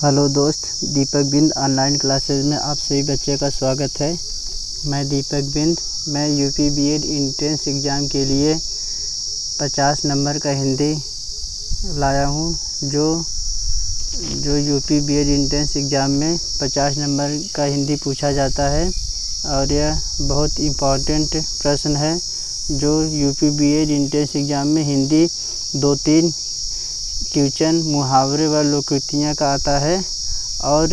Hello दोस्त, दीपक बिंद online classes में आप सभी बच्चों का स्वागत है। मैं दीपक बिंद। मैं यूपी बीएड एंट्रेंस एग्ज़ाम के लिए 50 नंबर का हिंदी लाया हूँ, जो यूपी बीएड एंट्रेंस एग्ज़ाम में 50 नंबर का हिंदी पूछा जाता है और यह बहुत इम्पॉर्टेंट प्रश्न है। जो यूपी बीएड एंट्रेंस एग्ज़ाम में हिंदी 2-3 क्वेश्चन मुहावरे व लोकोक्तियाँ का आता है और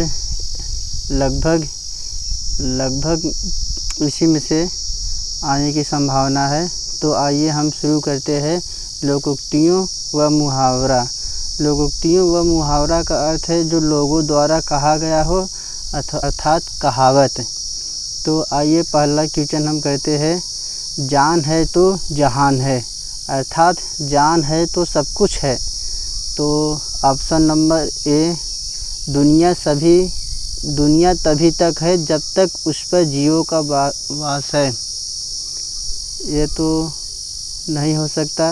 लगभग इसी में से आने की संभावना है। तो आइए हम शुरू करते हैं। लोकोक्तियों व मुहावरा। लोकोक्तियों व मुहावरा का अर्थ है जो लोगों द्वारा कहा गया हो अर्थात कहावत। तो आइए पहला क्वेश्चन हम करते हैं। जान है तो जहान है, अर्थात जान है तो सब कुछ है। तो ऑप्शन नंबर ए, दुनिया तभी तक है जब तक उस पर जीवों का वास है। ये तो नहीं हो सकता।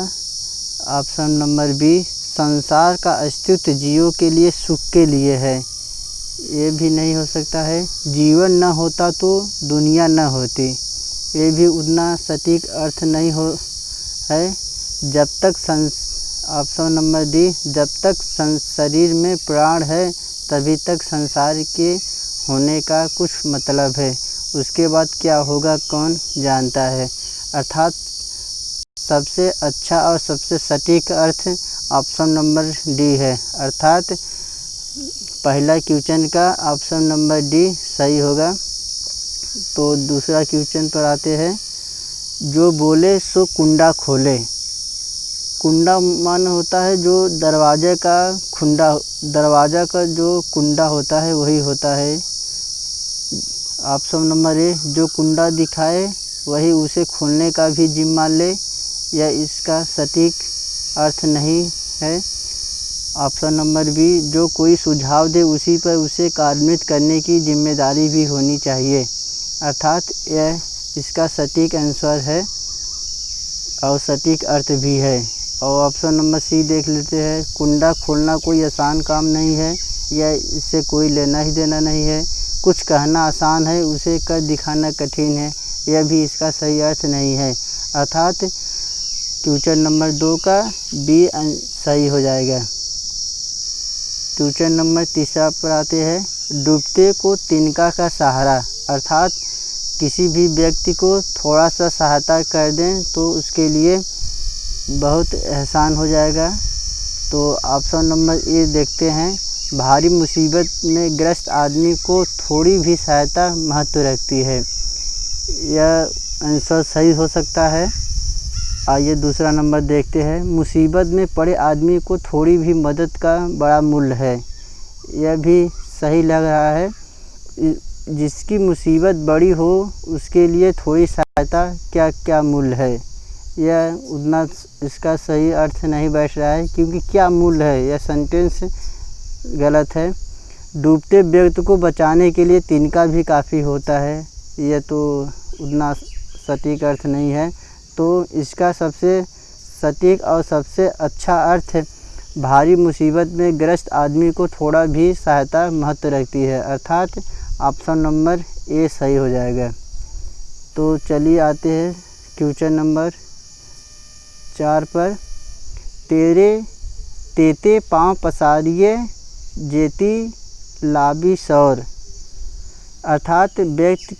ऑप्शन नंबर बी, संसार का अस्तित्व जीवों के लिए सुख के लिए है। ये भी नहीं हो सकता है। जीवन न होता तो दुनिया न होती। ये भी उतना सटीक अर्थ नहीं है। ऑप्शन नंबर डी, जब तक शरीर में प्राण है तभी तक संसार के होने का कुछ मतलब है। उसके बाद क्या होगा कौन जानता है। अर्थात सबसे अच्छा और सबसे सटीक अर्थ ऑप्शन नंबर डी है। अर्थात पहला क्वेश्चन का ऑप्शन नंबर डी सही होगा। तो दूसरा क्वेश्चन पर आते हैं। जो बोले सो कुंडा खोले। कुंडा मान होता है जो दरवाज़ा का जो कुंडा होता है वही होता है। ऑप्शन नंबर ए, जो कुंडा दिखाए वही उसे खोलने का भी जिम्मा ले। यह इसका सटीक अर्थ नहीं है। ऑप्शन नंबर बी, जो कोई सुझाव दे उसी पर उसे कार्यान्वित करने की जिम्मेदारी भी होनी चाहिए। अर्थात यह इसका सटीक आंसर है और सटीक अर्थ भी है। और ऑप्शन नंबर सी देख लेते हैं। कुंडा खोलना कोई आसान काम नहीं है, या इससे कोई लेना ही देना नहीं है। कुछ कहना आसान है, उसे कर दिखाना कठिन है। यह भी इसका सही अर्थ नहीं है। अर्थात क्वेश्चन नंबर 2 का बी सही हो जाएगा। क्वेश्चन नंबर 3 पर आते हैं। डूबते को तिनका का सहारा। अर्थात किसी भी व्यक्ति को थोड़ा सा सहायता कर दें तो उसके लिए बहुत एहसान हो जाएगा। तो ऑप्शन नंबर ए देखते हैं। भारी मुसीबत में ग्रस्त आदमी को थोड़ी भी सहायता महत्व रखती है। यह आंसर सही हो सकता है। आइए दूसरा नंबर देखते हैं। मुसीबत में पड़े आदमी को थोड़ी भी मदद का बड़ा मूल्य है। यह भी सही लग रहा है। जिसकी मुसीबत बड़ी हो उसके लिए थोड़ी सहायता क्या मूल्य है। यह उतना इसका सही अर्थ नहीं बैठ रहा है, क्योंकि क्या मूल्य है, यह सेंटेंस गलत है। डूबते व्यक्ति को बचाने के लिए तिनका भी काफ़ी होता है। यह तो उतना सटीक अर्थ नहीं है। तो इसका सबसे सटीक और सबसे अच्छा अर्थ भारी मुसीबत में ग्रस्त आदमी को थोड़ा भी सहायता महत्व रखती है। अर्थात ऑप्शन नंबर ए सही हो जाएगा। तो चलिए आते हैं क्वेश्चन नंबर 4 पर। तेते पाँव पसारिए जेती लाबी सौर। अर्थात व्यक्ति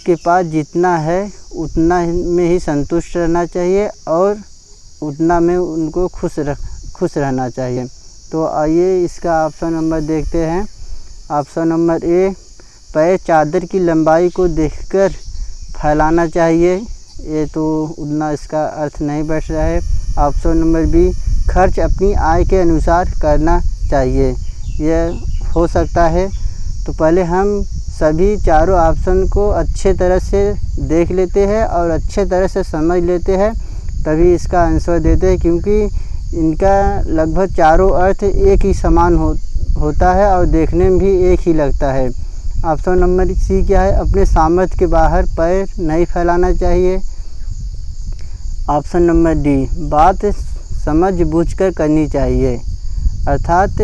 के पास जितना है उतना में ही संतुष्ट रहना चाहिए और उतना में उनको खुश रहना चाहिए। तो आइए इसका ऑप्शन नंबर देखते हैं। ऑप्शन नंबर ए, पैर चादर की लंबाई को देखकर फैलाना चाहिए। ये तो उतना इसका अर्थ नहीं बैठ रहा है। ऑप्शन नंबर बी, खर्च अपनी आय के अनुसार करना चाहिए। यह हो सकता है। तो पहले हम सभी चारों ऑप्शन को अच्छे तरह से देख लेते हैं और अच्छे तरह से समझ लेते हैं, तभी इसका आंसर देते हैं, क्योंकि इनका लगभग चारों अर्थ एक ही समान होता है और देखने में भी एक ही लगता है। ऑप्शन नंबर सी क्या है, अपने सामर्थ्य के बाहर पैर नहीं फैलाना चाहिए। ऑप्शन नंबर डी, बात समझ बूझकर करनी चाहिए। अर्थात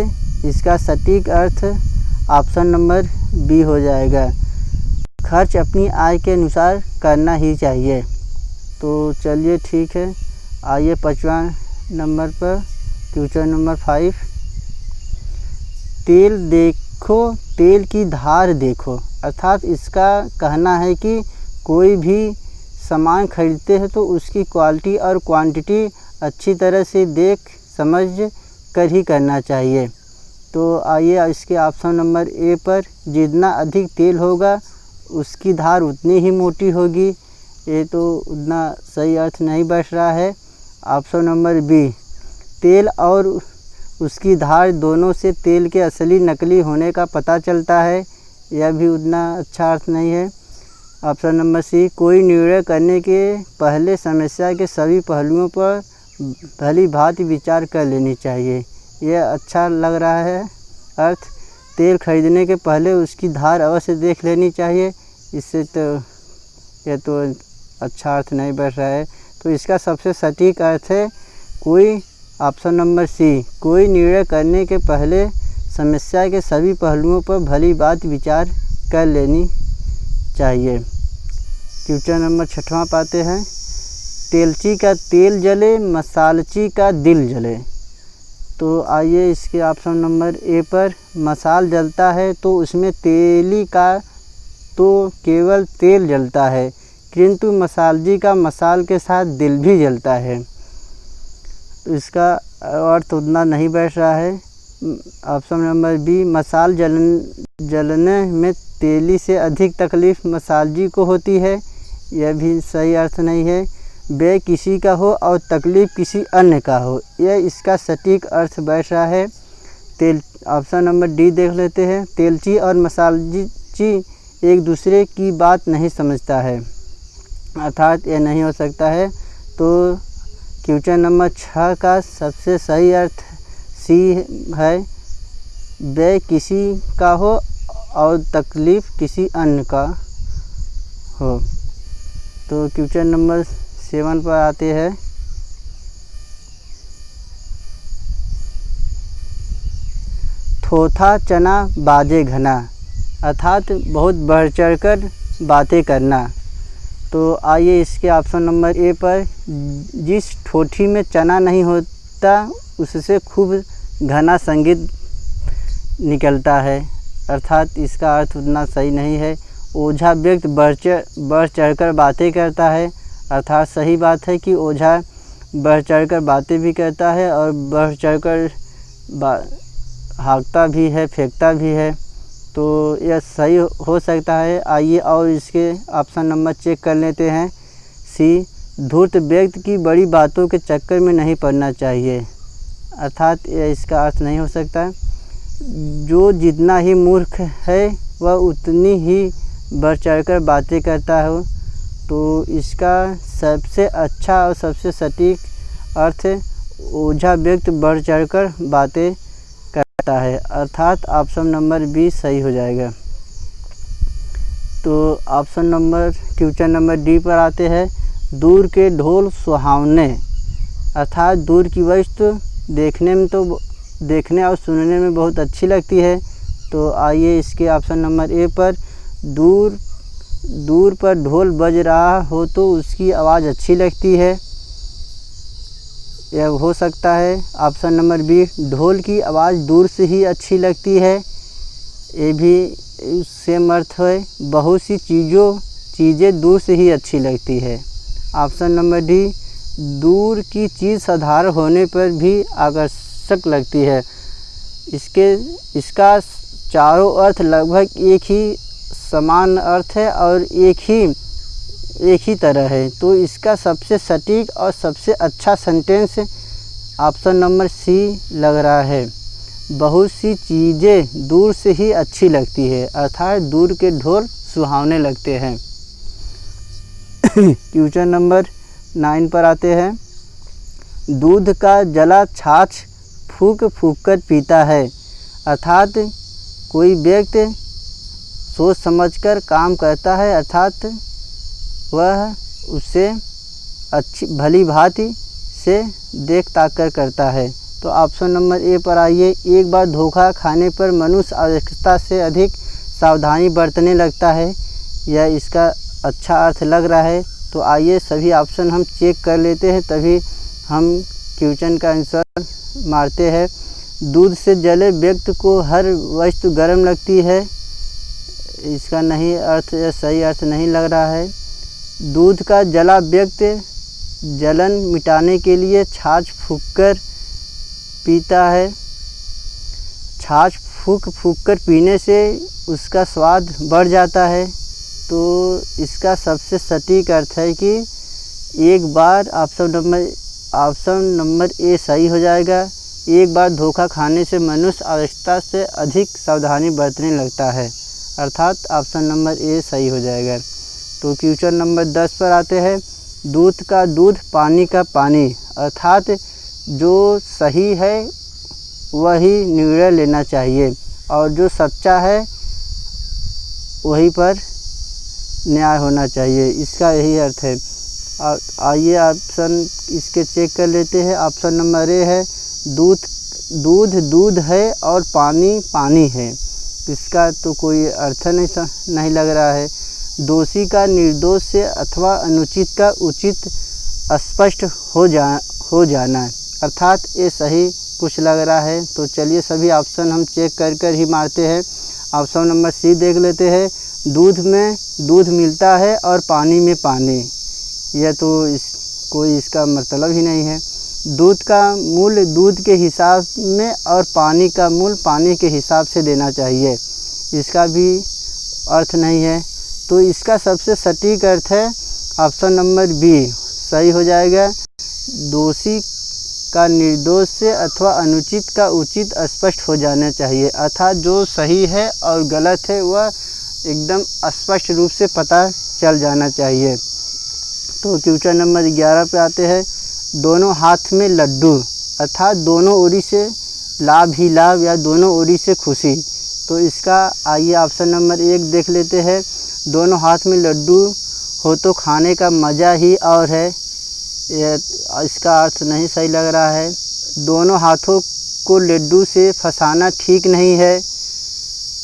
इसका सटीक अर्थ ऑप्शन नंबर बी हो जाएगा। खर्च अपनी आय के अनुसार करना ही चाहिए। तो चलिए ठीक है, आइए 5वां नंबर पर, क्वेश्चन नंबर 5। तेल देखो, तेल की धार देखो। अर्थात इसका कहना है कि कोई भी सामान खरीदते हैं तो उसकी क्वालिटी और क्वांटिटी अच्छी तरह से देख समझ कर ही करना चाहिए। तो आइए इसके ऑप्शन नंबर ए पर, जितना अधिक तेल होगा उसकी धार उतनी ही मोटी होगी। ये तो उतना सही अर्थ नहीं बैठ रहा है। ऑप्शन नंबर बी, तेल और उसकी धार दोनों से तेल के असली नकली होने का पता चलता है। यह भी उतना अच्छा अर्थ नहीं है। ऑप्शन नंबर सी, कोई निर्णय करने के पहले समस्या के सभी पहलुओं पर भली भांति विचार कर लेनी चाहिए। यह अच्छा लग रहा है अर्थ। तेल खरीदने के पहले उसकी धार अवश्य देख लेनी चाहिए। इससे तो यह तो अच्छा अर्थ नहीं बैठ रहा है। तो इसका सबसे सटीक अर्थ है कोई, ऑप्शन नंबर सी, कोई निर्णय करने के पहले समस्या के सभी पहलुओं पर भली भांति विचार कर लेनी चाहिए। क्वेश्चन नंबर 6वां पाते हैं। तेलची का तेल जले, मसालची का दिल जले। तो आइए इसके ऑप्शन नंबर ए पर, मसाल जलता है तो उसमें तेली का तो केवल तेल जलता है, किंतु मसालजी का मसाल के साथ दिल भी जलता है। तो इसका अर्थ उतना नहीं बैठ रहा है। ऑप्शन नंबर बी, मसाल जलने में तेली से अधिक तकलीफ़ मसालजी को होती है। यह भी सही अर्थ नहीं है। व्यय किसी का हो और तकलीफ़ किसी अन्य का हो, यह इसका सटीक अर्थ बैठ रहा है। ऑप्शन नंबर डी देख लेते हैं। तेलची और मसालची एक दूसरे की बात नहीं समझता है, अर्थात यह नहीं हो सकता है। तो क्वेश्चन नंबर 6 का सबसे सही अर्थ सी है, व्यय किसी का हो और तकलीफ़ किसी अन्य का हो। तो क्वेश्चन नंबर 7 पर आते हैं। थोथा चना बाजे घना, अर्थात बहुत बढ़ चढ़ कर बातें करना। तो आइए इसके ऑप्शन नंबर ए पर, जिस ठोठी में चना नहीं होता उससे खूब घना संगीत निकलता है, अर्थात इसका अर्थ उतना सही नहीं है। ओझा व्यक्ति बढ़ चढ़ कर बातें करता है, अर्थात सही बात है कि ओझा बढ़ चढ़ कर बातें भी करता है और बढ़ चढ़ कर हाँकता भी है, फेंकता भी है। तो यह सही हो सकता है। आइए और इसके ऑप्शन नंबर चेक कर लेते हैं। सी, धूर्त व्यक्ति की बड़ी बातों के चक्कर में नहीं पड़ना चाहिए, अर्थात यह इसका अर्थ नहीं हो सकता। जो जितना ही मूर्ख है वह उतनी ही बढ़ चढ़कर बातें करता हो। तो इसका सबसे अच्छा और सबसे सटीक अर्थ ओझा व्यक्ति बढ़ चढ़कर बातें करता है, अर्थात ऑप्शन नंबर बी सही हो जाएगा। तो option number question number D पर आते हैं। दूर के ढोल सुहावने, अर्थात दूर की वस्तु देखने और सुनने में बहुत अच्छी लगती है। तो आइए इसके ऑप्शन नंबर ए पर, दूर पर ढोल बज रहा हो तो उसकी आवाज़ अच्छी लगती है, यह हो सकता है। ऑप्शन नंबर बी, ढोल की आवाज़ दूर से ही अच्छी लगती है, ये भी सेम अर्थ है। बहुत सी चीज़ें दूर से ही अच्छी लगती है। ऑप्शन नंबर डी, दूर की चीज़ साधारण होने पर भी आकर्षक लगती है। इसका चारों अर्थ लगभग एक ही समान अर्थ है और एक ही तरह है। तो इसका सबसे सटीक और सबसे अच्छा सेंटेंस ऑप्शन नंबर सी लग रहा है। बहुत सी चीज़ें दूर से ही अच्छी लगती है, अर्थात दूर के ढोल सुहावने लगते हैं। क्वेश्चन नंबर 9 पर आते हैं। दूध का जला छाछ फूंक फूंक कर पीता है, अर्थात कोई व्यक्ति सोच समझकर काम करता है, अर्थात वह उसे अच्छी भली भांति से देख ताक कर करता है। तो ऑप्शन नंबर ए पर आइए। एक बार धोखा खाने पर मनुष्य आवश्यकता से अधिक सावधानी बरतने लगता है। यह इसका अच्छा अर्थ लग रहा है। तो आइए सभी ऑप्शन हम चेक कर लेते हैं, तभी हम क्वेश्चन का आंसर मारते हैं। दूध से जले व्यक्ति को हर वस्तु गर्म लगती है। इसका नहीं अर्थ, सही अर्थ नहीं लग रहा है। दूध का जला व्यक्ति जलन मिटाने के लिए छाछ फूंककर पीता है। छाछ फूंक कर पीने से उसका स्वाद बढ़ जाता है। तो इसका सबसे सटीक अर्थ है कि एक बार ऑप्शन नंबर ए सही हो जाएगा। एक बार धोखा खाने से मनुष्य आवश्यकता से अधिक सावधानी बरतने लगता है, अर्थात ऑप्शन नंबर ए सही हो जाएगा। तो क्वेश्चन नंबर 10 पर आते हैं। दूध का दूध, पानी का पानी, अर्थात जो सही है वही निर्णय लेना चाहिए और जो सच्चा है वही पर न्याय होना चाहिए, इसका यही अर्थ है। आइए ऑप्शन इसके चेक कर लेते हैं। ऑप्शन नंबर ए है, दूध दूध है और पानी पानी है। इसका तो कोई अर्थ नहीं लग रहा है। दोषी का निर्दोष से अथवा अनुचित का उचित स्पष्ट हो जाना, अर्थात ये सही कुछ लग रहा है। तो चलिए सभी ऑप्शन हम चेक कर ही मारते हैं। ऑप्शन नंबर सी देख लेते हैं। दूध में दूध मिलता है और पानी में पानी, यह तो कोई इसका मतलब ही नहीं है। दूध का मूल्य दूध के हिसाब में और पानी का मूल्य पानी के हिसाब से देना चाहिए, इसका भी अर्थ नहीं है। तो इसका सबसे सटीक अर्थ है ऑप्शन नंबर बी सही हो जाएगा। दोषी का निर्दोष से अथवा अनुचित का उचित स्पष्ट हो जाना चाहिए, अर्थात जो सही है और गलत है वह एकदम स्पष्ट रूप से पता चल जाना चाहिए। तो क्वेश्चन नंबर 11 पे आते हैं। दोनों हाथ में लड्डू, अर्थात दोनों ओरी से लाभ ही लाभ या दोनों ओरी से खुशी। तो इसका आइए ऑप्शन नंबर 1 देख लेते हैं। दोनों हाथ में लड्डू हो तो खाने का मज़ा ही और है, इसका अर्थ नहीं सही लग रहा है। दोनों हाथों को लड्डू से फंसाना ठीक नहीं है,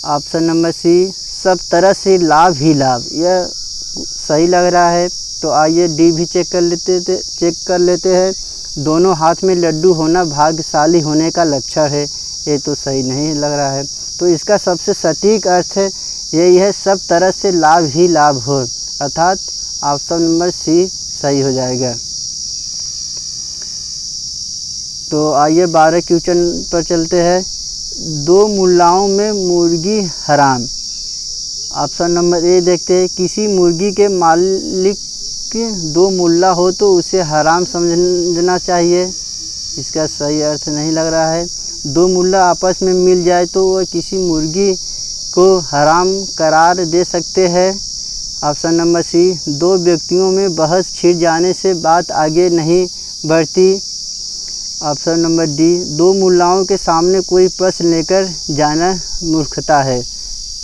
ऑप्शन नंबर सी सब तरह से लाभ ही लाभ, यह सही लग रहा है। तो आइए डी भी चेक कर लेते हैं। दोनों हाथ में लड्डू होना भाग्यशाली होने का लक्षण है, ये तो सही नहीं लग रहा है। तो इसका सबसे सटीक अर्थ है यही है, सब तरह से लाभ ही लाभ हो, अर्थात ऑप्शन नंबर सी सही हो जाएगा। तो आइए 12 क्वेश्चन पर चलते हैं। दो मुल्लाओं में मुर्गी हराम, ऑप्शन नंबर ए देखते हैं। किसी मुर्गी के मालिक दो मुल्ला हो तो उसे हराम समझना चाहिए, इसका सही अर्थ नहीं लग रहा है। दो मुल्ला आपस में मिल जाए तो वह किसी मुर्गी को हराम करार दे सकते हैं, ऑप्शन नंबर सी। दो व्यक्तियों में बहस छिड़ जाने से बात आगे नहीं बढ़ती, ऑप्शन नंबर डी। दो मुल्लाओं के सामने कोई प्रश्न लेकर जाना मूर्खता है।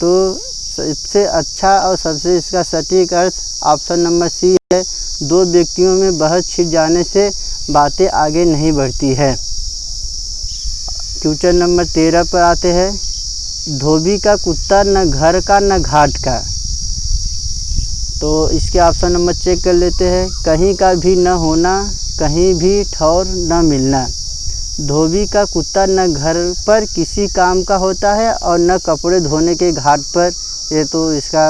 तो सबसे अच्छा और सबसे इसका सटीक अर्थ ऑप्शन नंबर सी है। दो व्यक्तियों में बहस छिड़ जाने से बातें आगे नहीं बढ़ती है। क्वेश्चन नंबर 13 पर आते हैं। धोबी का कुत्ता न घर का न घाट का, तो इसके ऑप्शन नंबर चेक कर लेते हैं। कहीं का भी न होना, कहीं भी ठौर न मिलना। धोबी का कुत्ता न घर पर किसी काम का होता है और न कपड़े धोने के घाट पर, ये तो इसका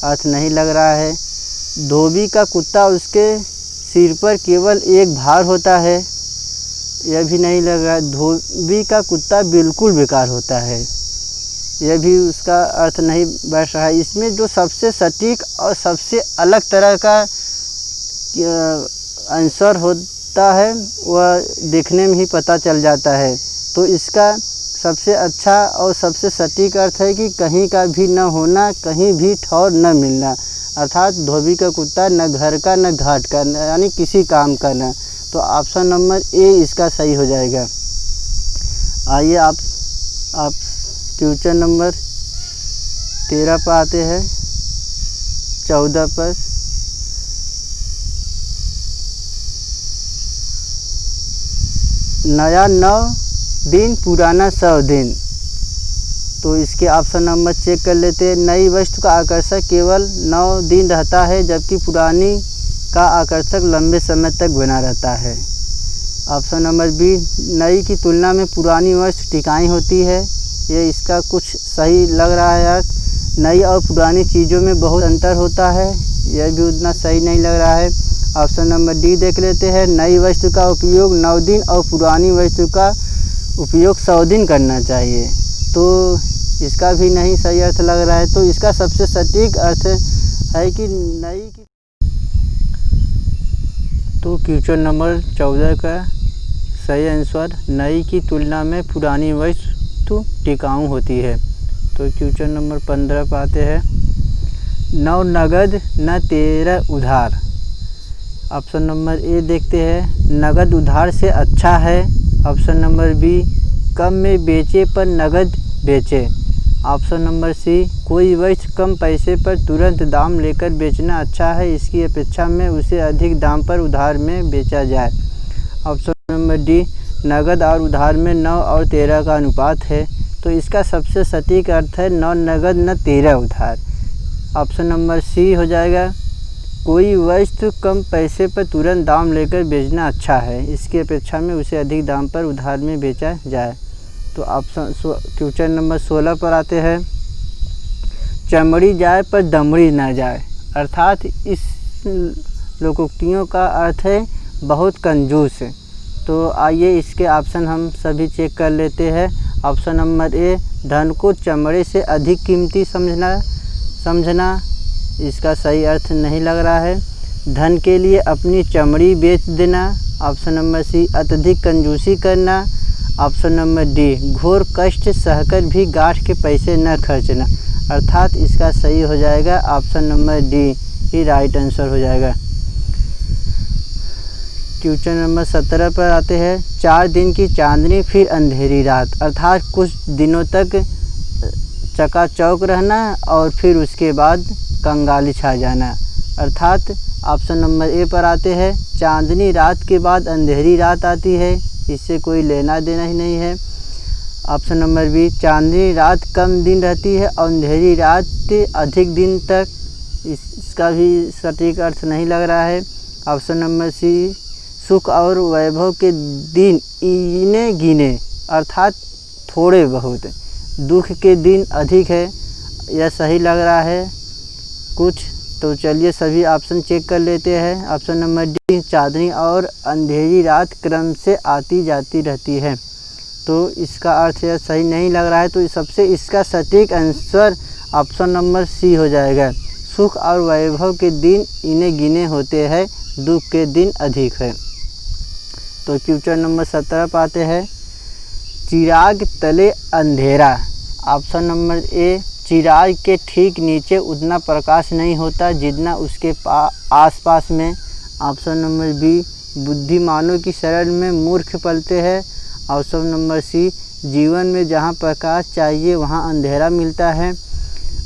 अर्थ नहीं लग रहा है। धोबी का कुत्ता उसके सिर पर केवल एक भार होता है, यह भी नहीं लग रहा है। धोबी का कुत्ता बिल्कुल बेकार होता है, यह भी उसका अर्थ नहीं बैठ रहा है। इसमें जो सबसे सटीक और सबसे अलग तरह का आंसर होता है वह देखने में ही पता चल जाता है। तो इसका सबसे अच्छा और सबसे सटीक अर्थ है कि कहीं का भी न होना, कहीं भी ठौर न मिलना, अर्थात धोबी का कुत्ता न घर का न घाट का, यानी किसी काम का न। तो ऑप्शन नंबर ए इसका सही हो जाएगा। आइए आप क्वेश्चन नंबर 13 पर आते हैं। 14 पर नया नव दिन पुराना 100 दिन। तो इसके ऑप्शन नंबर चेक कर लेते हैं। नई वस्तु का आकर्षक केवल 9 दिन रहता है, जबकि पुरानी का आकर्षक लंबे समय तक बना रहता है। ऑप्शन नंबर बी, नई की तुलना में पुरानी वस्तु टिकाऊ होती है। ये इसका कुछ सही लग रहा है यार। नई और पुरानी चीज़ों में बहुत अंतर होता है, यह भी उतना सही नहीं लग रहा है। ऑप्शन नंबर डी देख लेते हैं। नई वस्तु का उपयोग 9 दिन और पुरानी वस्तु का उपयोग 100 दिन करना चाहिए। तो इसका भी नहीं सही अर्थ लग रहा है। तो इसका सबसे सटीक अर्थ है कि नई की। तो क्वेश्चन नंबर 14 का सही आंसर नई की तुलना में पुरानी वस्तु टिकाऊ होती है। तो क्वेश्चन नंबर 15 पर आते हैं। 9 नगद न 13 उधार। ऑप्शन नंबर ए देखते हैं। नगद उधार से अच्छा है। ऑप्शन नंबर बी, कम में बेचे पर नगद बेचे। ऑप्शन नंबर सी, कोई वस्तु कम पैसे पर तुरंत दाम लेकर बेचना अच्छा है, इसकी अपेक्षा में उसे अधिक दाम पर उधार में बेचा जाए। ऑप्शन नंबर डी, नगद और उधार में 9 और 13 का अनुपात है। तो इसका सबसे सटीक अर्थ है 9 नगद न 13 उधार। ऑप्शन नंबर सी हो जाएगा। कोई वस्तु कम पैसे पर तुरंत दाम लेकर बेचना अच्छा है, इसकी अपेक्षा में उसे अधिक दाम पर उधार में बेचा जाए। तो ऑप्शन क्वेश्चन नंबर 16 पर आते हैं। चमड़ी जाए पर दमड़ी ना जाए। अर्थात इस लोकोक्तियों का अर्थ है बहुत कंजूस। तो आइए इसके ऑप्शन हम सभी चेक कर लेते हैं। ऑप्शन नंबर ए, धन को चमड़े से अधिक कीमती समझना इसका सही अर्थ नहीं लग रहा है। धन के लिए अपनी चमड़ी बेच देना। ऑप्शन नंबर सी, अत्यधिक कंजूसी करना। ऑप्शन नंबर डी, घोर कष्ट सहकर भी गांठ के पैसे न खर्चना। अर्थात इसका सही हो जाएगा ऑप्शन नंबर डी ही राइट आंसर हो जाएगा। क्वेश्चन नंबर 17 पर आते हैं। 4 दिन की चांदनी फिर अंधेरी रात। अर्थात कुछ दिनों तक चकाचौक रहना और फिर उसके बाद कंगाली छा जाना। अर्थात ऑप्शन नंबर ए पर आते हैं। चांदनी रात के बाद अंधेरी रात आती है, इससे कोई लेना देना ही नहीं है। ऑप्शन नंबर बी, चांदनी रात कम दिन रहती है और अंधेरी रात अधिक दिन तक, इसका भी सटीक अर्थ नहीं लग रहा है। ऑप्शन नंबर सी, सुख और वैभव के दिन इने गिने। अर्थात थोड़े बहुत, दुख के दिन अधिक है, यह सही लग रहा है कुछ। तो चलिए सभी ऑप्शन चेक कर लेते हैं। ऑप्शन नंबर डी, चांदनी और अंधेरी रात क्रम से आती जाती रहती है। तो इसका अर्थ यह सही नहीं लग रहा है। तो सबसे इसका सटीक आंसर ऑप्शन नंबर सी हो जाएगा। सुख और वैभव के दिन इन्हें गिने होते हैं, दुख के दिन अधिक है। तो क्वेश्चन नंबर 17 पाते हैं। चिराग तले अंधेरा। ऑप्शन नंबर ए, चिराग के ठीक नीचे उतना प्रकाश नहीं होता जितना उसके आसपास में। ऑप्शन नंबर बी, बुद्धिमानों की शरण में मूर्ख पलते हैं। ऑप्शन नंबर सी, जीवन में जहाँ प्रकाश चाहिए वहाँ अंधेरा मिलता है।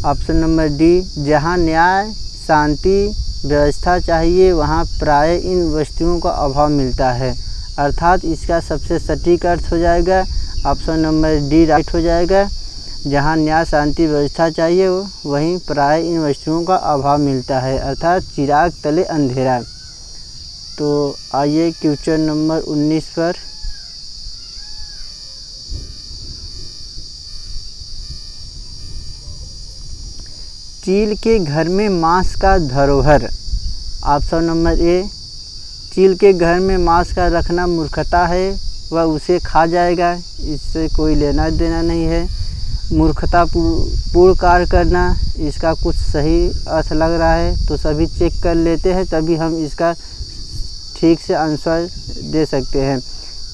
ऑप्शन नंबर डी, जहाँ न्याय शांति व्यवस्था चाहिए वहाँ प्राय इन वस्तुओं का अभाव मिलता है। अर्थात इसका सबसे सटीक अर्थ हो जाएगा ऑप्शन नंबर डी राइट हो जाएगा। जहाँ न्याय शांति व्यवस्था चाहिए वहीं प्राय इन वस्तुओं का अभाव मिलता है। अर्थात चिराग तले अंधेरा। तो आइए क्वेश्चन नंबर 19 पर। चील के घर में मांस का धरोहर। ऑप्शन नंबर ए, चील के घर में मांस का रखना मूर्खता है, वह उसे खा जाएगा, इससे कोई लेना देना नहीं है। मूर्खता पूर्ण कार्य करना, इसका कुछ सही अर्थ लग रहा है। तो सभी चेक कर लेते हैं तभी हम इसका ठीक से आंसर दे सकते हैं।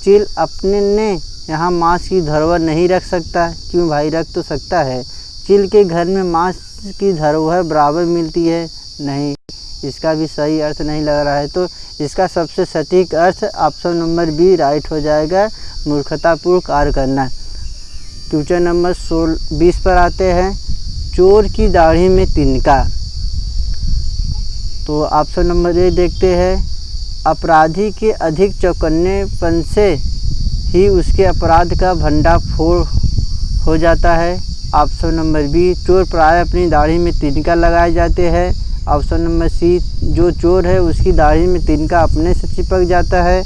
चील अपने ने यहाँ मांस की धरोहर नहीं रख सकता। क्यों भाई, रख तो सकता है। चील के घर में मांस की धरोहर बराबर मिलती है, नहीं, इसका भी सही अर्थ नहीं लग रहा है। तो इसका सबसे सटीक अर्थ ऑप्शन नंबर बी राइट हो जाएगा, मूर्खतापूर्ण कार्य करना। क्वेश्चन नंबर 20 पर आते हैं। चोर की दाढ़ी में तिनका। तो ऑप्शन नंबर ए देखते हैं। अपराधी के अधिक चौकन्नेपन से ही उसके अपराध का भंडाफोड़ हो जाता है। ऑप्शन नंबर बी, चोर प्रायः अपनी दाढ़ी में तिनका लगाए जाते हैं। ऑप्शन नंबर सी, जो चोर है उसकी दाढ़ी में तिनका अपने से चिपक जाता है।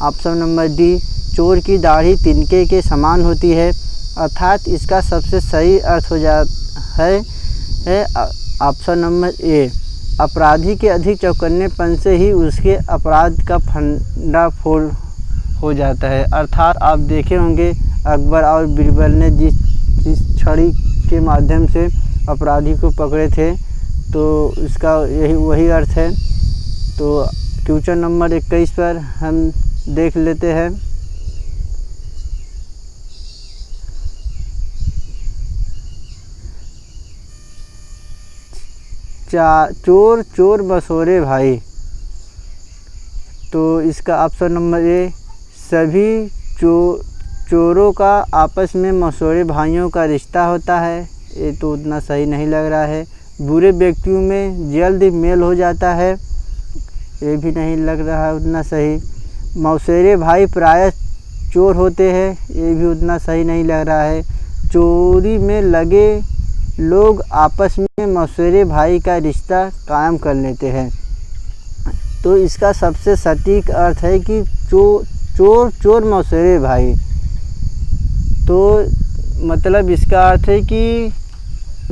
ऑप्शन नंबर डी, चोर की दाढ़ी तिनके के समान होती है। अर्थात इसका सबसे सही अर्थ है ऑप्शन नंबर ए, अपराधी के अधिक चौकन्नेपन से ही उसके अपराध का भंडाफोड़ हो जाता है। अर्थात आप देखे होंगे अकबर और बीरबल ने जिस छड़ी के माध्यम से अपराधी को पकड़े थे, तो इसका वही अर्थ है। तो क्वेश्चन नंबर 21 पर हम देख लेते हैं। चोर चोर मसोरे भाई। तो इसका ऑप्शन नंबर ए, सभी चोरों का आपस में मसोरे भाइयों का रिश्ता होता है। ये तो उतना सही नहीं लग रहा है। बुरे व्यक्तियों में जल्द मेल हो जाता है, ये भी नहीं लग रहा है उतना सही। मौसेरे भाई प्रायः चोर होते हैं, ये भी उतना सही नहीं लग रहा है। चोरी में लगे लोग आपस में मौसेरे भाई का रिश्ता कायम कर लेते हैं। तो इसका सबसे सटीक अर्थ है कि चोर चोर मौसेरे भाई। तो मतलब इसका अर्थ है कि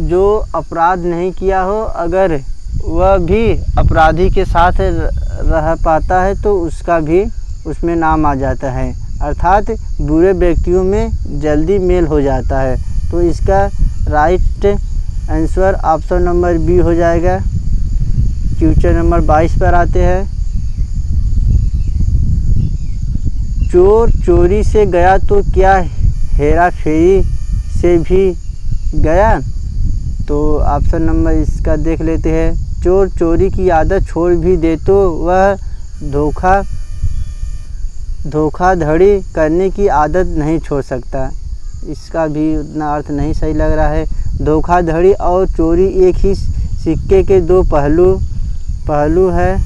जो अपराध नहीं किया हो, अगर वह भी अपराधी के साथ रह पाता है तो उसका भी उसमें नाम आ जाता है। अर्थात बुरे व्यक्तियों में जल्दी मेल हो जाता है। तो इसका right answer option number B हो जाएगा। क्वेश्चन नंबर 22 पर आते हैं। चोर चोरी से गया तो क्या हेरा फेरी से भी गया? तो ऑप्शन नंबर इसका देख लेते हैं। चोर चोरी की आदत छोड़ भी दे तो वह धोखाधड़ी करने की आदत नहीं छोड़ सकता। इसका भी उतना अर्थ नहीं सही लग रहा है। धोखाधड़ी और चोरी एक ही सिक्के के दो पहलू है।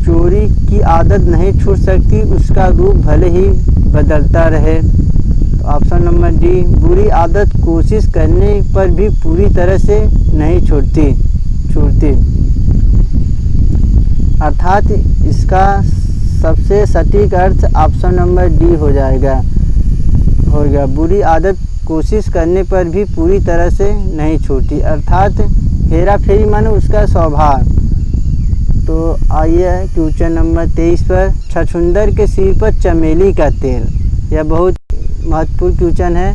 चोरी की आदत नहीं छूट सकती, उसका रूप भले ही बदलता रहे। तो ऑप्शन नंबर डी, बुरी आदत कोशिश करने पर भी पूरी तरह से नहीं छूटती। अर्थात इसका सबसे सटीक अर्थ ऑप्शन नंबर डी हो गया। बुरी आदत कोशिश करने पर भी पूरी तरह से नहीं छूटी। अर्थात हेरा फेरी माने उसका स्वभाव। तो आइए क्वेश्चन नंबर 23 पर। छछूंदर के सिर पर चमेली का तेल, यह बहुत महत्वपूर्ण क्वेश्चन है।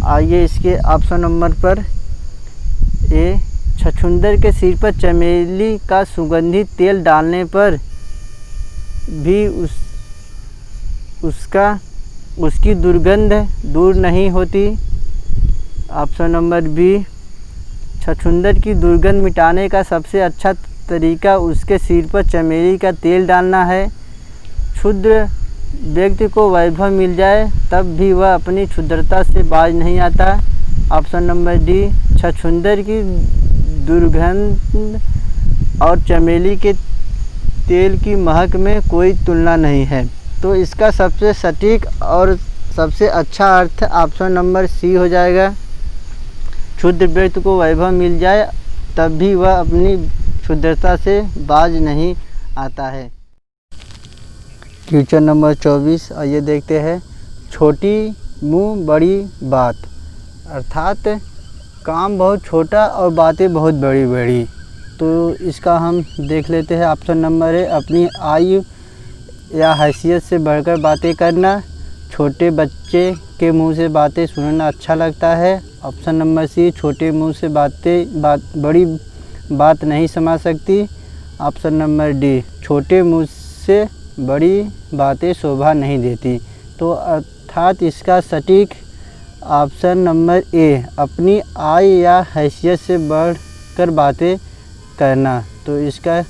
आइए इसके ऑप्शन नंबर पर ए, छछूंदर के सिर पर चमेली का सुगंधित तेल डालने पर भी उसकी दुर्गंध दूर नहीं होती। ऑप्शन नंबर बी, छछूंदर की दुर्गंध मिटाने का सबसे अच्छा तरीका उसके सिर पर चमेली का तेल डालना है। क्षुद्र व्यक्ति को वैभव मिल जाए तब भी वह अपनी क्षुद्रता से बाज नहीं आता। ऑप्शन नंबर डी, छछूंदर की दुर्गंध और चमेली के तेल की महक में कोई तुलना नहीं है। तो इसका सबसे सटीक और सबसे अच्छा अर्थ ऑप्शन नंबर सी हो जाएगा। क्षुद्र व्यक्ति को वैभव मिल जाए तब भी वह अपनी क्षुद्रता से बाज नहीं आता है। क्वेश्चन नंबर 24 आइए देखते हैं। छोटी मुँह बड़ी बात। अर्थात काम बहुत छोटा और बातें बहुत बड़ी बड़ी। तो इसका हम देख लेते हैं। ऑप्शन नंबर ए, अपनी आयु या हैसियत से बढ़कर बातें करना। छोटे बच्चे के मुंह से बातें सुनना अच्छा लगता है। ऑप्शन नंबर सी, छोटे मुंह से बड़ी बात नहीं समझ सकती। ऑप्शन नंबर डी, छोटे मुंह से बड़ी बातें शोभा नहीं देती। तो अर्थात इसका सटीक ऑप्शन नंबर ए, अपनी आय या हैसियत से बढ़कर बातें करना। तो इसका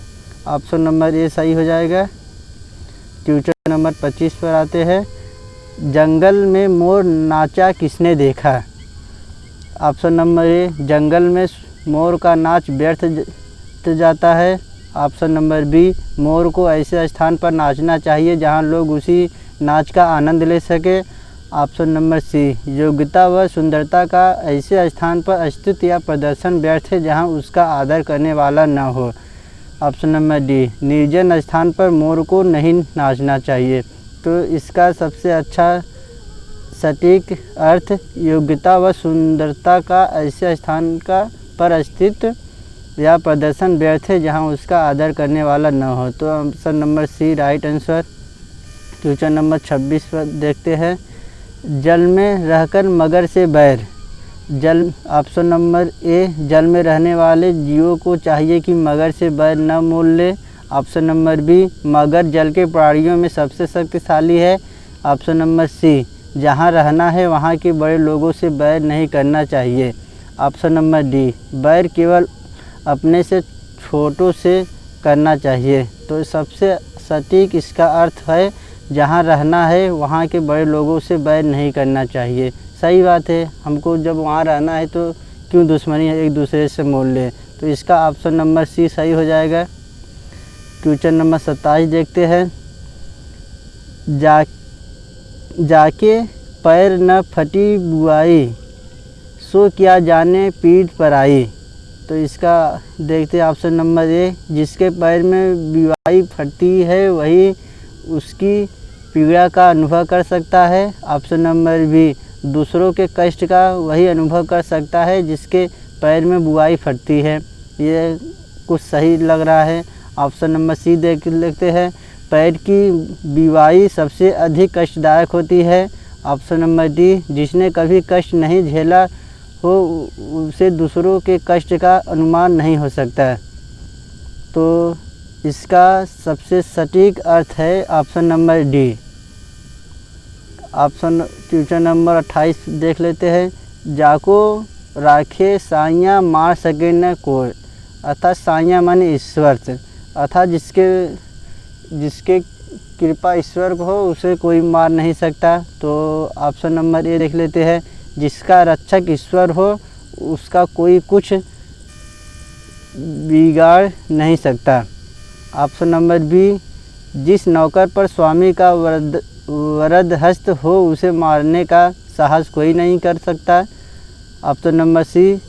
ऑप्शन नंबर ए सही हो जाएगा। क्वेश्चन नंबर 25 पर आते हैं। जंगल में मोर नाचा किसने देखा? ऑप्शन नंबर ए, जंगल में मोर का नाच व्यर्थ जाता है। ऑप्शन नंबर बी, मोर को ऐसे स्थान पर नाचना चाहिए जहां लोग उसी नाच का आनंद ले सके। ऑप्शन नंबर सी, योग्यता व सुंदरता का ऐसे स्थान पर अस्तित्व या प्रदर्शन व्यर्थ है जहां उसका आदर करने वाला न हो। ऑप्शन नंबर डी, निर्जन स्थान पर मोर को नहीं नाचना चाहिए। तो इसका सबसे अच्छा सटीक अर्थ योग्यता व सुंदरता का ऐसे स्थान का पर अस्तित्व या प्रदर्शन व्यर्थ है जहां उसका आदर करने वाला न हो। तो option number C right answer. Question number 26 पर देखते हैं, जल में रहकर मगर से बैर। जल ऑप्शन नंबर ए, जल में रहने वाले जीवों को चाहिए कि मगर से बैर न मोल ले। ऑप्शन नंबर बी, मगर जल के प्राणियों में सबसे शक्तिशाली है। ऑप्शन नंबर सी, जहाँ रहना है वहाँ के बड़े लोगों से बैर नहीं करना चाहिए। ऑप्शन नंबर डी, बैर केवल अपने से छोटों से करना चाहिए। तो सबसे सटीक इसका अर्थ है जहाँ रहना है वहाँ के बड़े लोगों से बैर नहीं करना चाहिए। सही बात है, हमको जब वहाँ रहना है तो क्यों दुश्मनी एक दूसरे से मोल ले। तो इसका ऑप्शन नंबर सी सही हो जाएगा। क्वेश्चन नंबर 27 देखते हैं, जाके पैर न फटी बुआई, सो क्या जाने पीठ पर आई। तो इसका देखते हैं ऑप्शन नंबर ए, जिसके पैर में बुआई फटती है वही उसकी पीड़ा का अनुभव कर सकता है। ऑप्शन नंबर बी, दूसरों के कष्ट का वही अनुभव कर सकता है जिसके पैर में बुआई फटती है। ये कुछ सही लग रहा है। ऑप्शन नंबर सी देख लेते हैं, पैर की बुआई सबसे अधिक कष्टदायक होती है। ऑप्शन नंबर डी, जिसने कभी कष्ट नहीं झेला हो उसे दूसरों के कष्ट का अनुमान नहीं हो सकता। तो इसका सबसे सटीक अर्थ है option number D. Question number 28 देख लेते हैं, जाको राखे साइयाँ मार सके न कोई। अर्थात साइयाँ माने ईश्वर, अर्थात जिसके कृपा ईश्वर को हो उसे कोई मार नहीं सकता। तो ऑप्शन नंबर ए देख लेते हैं, जिसका रक्षक ईश्वर हो उसका कोई कुछ बिगाड़ नहीं सकता। ऑप्शन नंबर बी, जिस नौकर पर स्वामी का वरद हस्त हो उसे मारने का साहस कोई नहीं कर सकता। ऑप्शन नंबर सी,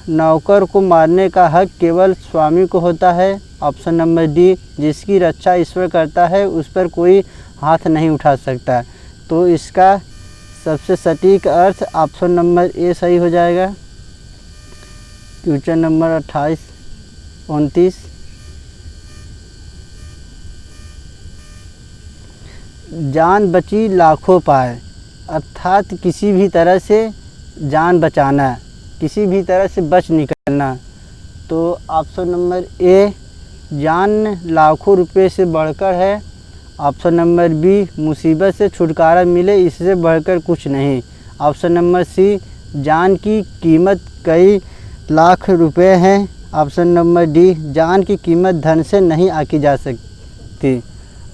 नौकर को मारने का हक केवल स्वामी को होता है। ऑप्शन नंबर डी, जिसकी रक्षा ईश्वर करता है उस पर कोई हाथ नहीं उठा सकता। तो इसका सबसे सटीक अर्थ ऑप्शन नंबर ए सही हो जाएगा। क्वेश्चन नंबर 29 जान बची लाखों पाए। अर्थात किसी भी तरह से जान बचाना, किसी भी तरह से बच निकलना। तो ऑप्शन नंबर ए, जान लाखों रुपए से बढ़कर है। ऑप्शन नंबर बी, मुसीबत से छुटकारा मिले इससे बढ़कर कुछ नहीं। ऑप्शन नंबर सी, जान की कीमत कई लाख रुपए हैं। ऑप्शन नंबर डी, जान की कीमत धन से नहीं आकी जा सकती।